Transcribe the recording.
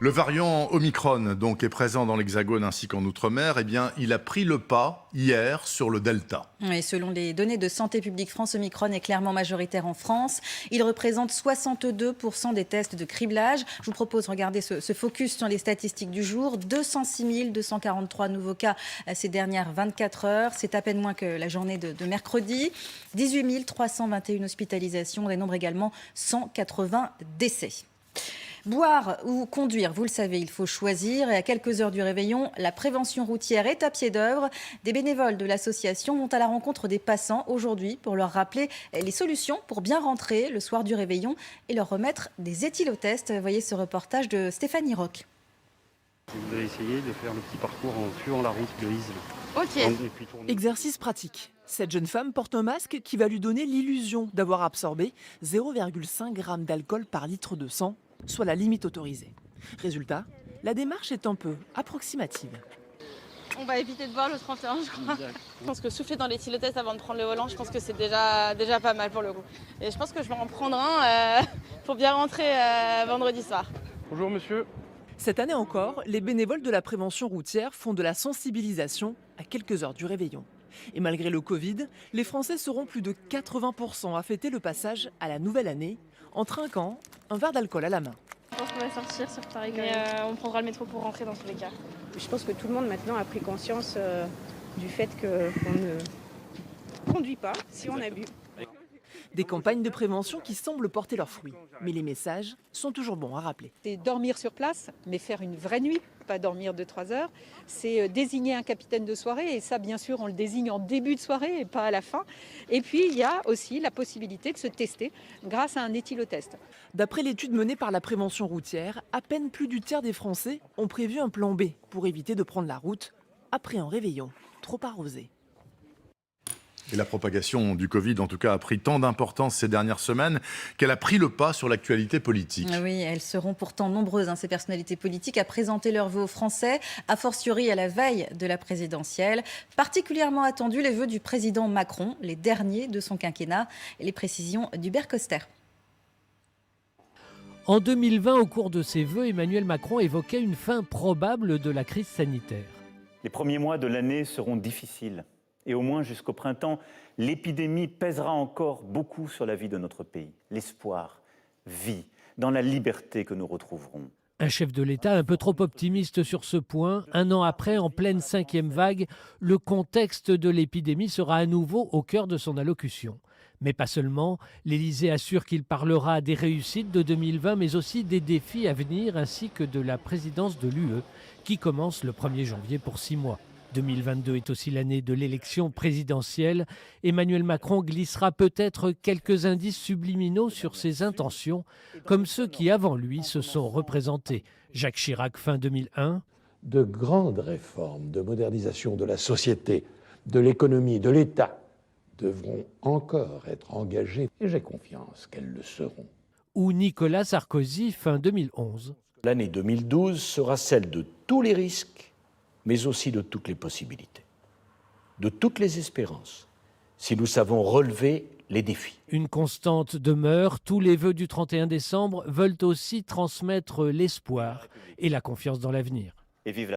Le variant Omicron donc est présent dans l'Hexagone ainsi qu'en Outre-mer. Eh bien, il a pris le pas hier sur le Delta. Et selon les données de Santé publique France, Omicron est clairement majoritaire en France. Il représente 62% des tests de criblage. Je vous propose de regarder ce focus sur les statistiques du jour. 206 243 nouveaux cas ces dernières 24 heures. C'est à peine moins que la journée de mercredi. 18 321 hospitalisations. On dénombre également 180 décès. Boire ou conduire, vous le savez, il faut choisir. Et à quelques heures du réveillon, la prévention routière est à pied d'œuvre. Des bénévoles de l'association vont à la rencontre des passants aujourd'hui pour leur rappeler les solutions pour bien rentrer le soir du réveillon et leur remettre des éthylotests. Voyez ce reportage de Stéphanie Roch. Vous allez essayer de faire le petit parcours en suivant la route de Isle. Ok. Exercice pratique. Cette jeune femme porte un masque qui va lui donner l'illusion d'avoir absorbé 0,5 g d'alcool par litre de sang, soit la limite autorisée. Résultat, la démarche est un peu approximative. On va éviter de boire le 31, je crois. Je pense que souffler dans l'éthylotest avant de prendre le volant, je pense que c'est déjà pas mal pour le coup. Et je pense que je vais en prendre un pour bien rentrer vendredi soir. Bonjour monsieur. Cette année encore, les bénévoles de la prévention routière font de la sensibilisation à quelques heures du réveillon. Et malgré le Covid, les Français seront plus de 80% à fêter le passage à la nouvelle année en trinquant un verre d'alcool à la main. Je pense qu'on va sortir sur Paris, mais on prendra le métro pour rentrer dans tous les cas. Je pense que tout le monde maintenant a pris conscience du fait qu'on ne conduit pas si on a bu. Des campagnes de prévention qui semblent porter leurs fruits. Mais les messages sont toujours bons à rappeler. C'est dormir sur place, mais faire une vraie nuit, pas dormir 2-3 heures. C'est désigner un capitaine de soirée, et ça, bien sûr, on le désigne en début de soirée et pas à la fin. Et puis, il y a aussi la possibilité de se tester grâce à un éthylotest. D'après l'étude menée par la prévention routière, à peine plus du tiers des Français ont prévu un plan B pour éviter de prendre la route après un réveillon trop arrosé. Et la propagation du Covid, en tout cas, a pris tant d'importance ces dernières semaines qu'elle a pris le pas sur l'actualité politique. Oui, elles seront pourtant nombreuses, ces personnalités politiques, à présenter leurs vœux aux Français, a fortiori à la veille de la présidentielle. Particulièrement attendus, les vœux du président Macron, les derniers de son quinquennat. Et les précisions d'Hubert Coster. En 2020, au cours de ses vœux, Emmanuel Macron évoquait une fin probable de la crise sanitaire. Les premiers mois de l'année seront difficiles. Et au moins jusqu'au printemps, l'épidémie pèsera encore beaucoup sur la vie de notre pays. L'espoir vit dans la liberté que nous retrouverons. Un chef de l'État un peu trop optimiste sur ce point. Un an après, en pleine 5e vague, le contexte de l'épidémie sera à nouveau au cœur de son allocution. Mais pas seulement, l'Élysée assure qu'il parlera des réussites de 2020, mais aussi des défis à venir, ainsi que de la présidence de l'UE, qui commence le 1er janvier pour 6 mois. 2022 est aussi l'année de l'élection présidentielle. Emmanuel Macron glissera peut-être quelques indices subliminaux sur ses intentions, comme ceux qui, avant lui, se sont représentés. Jacques Chirac, fin 2001. De grandes réformes de modernisation de la société, de l'économie, de l'État devront encore être engagées et j'ai confiance qu'elles le seront. Ou Nicolas Sarkozy, fin 2011. L'année 2012 sera celle de tous les risques, mais aussi de toutes les possibilités, de toutes les espérances, si nous savons relever les défis. Une constante demeure, tous les vœux du 31 décembre veulent aussi transmettre l'espoir et la confiance dans l'avenir. Et vive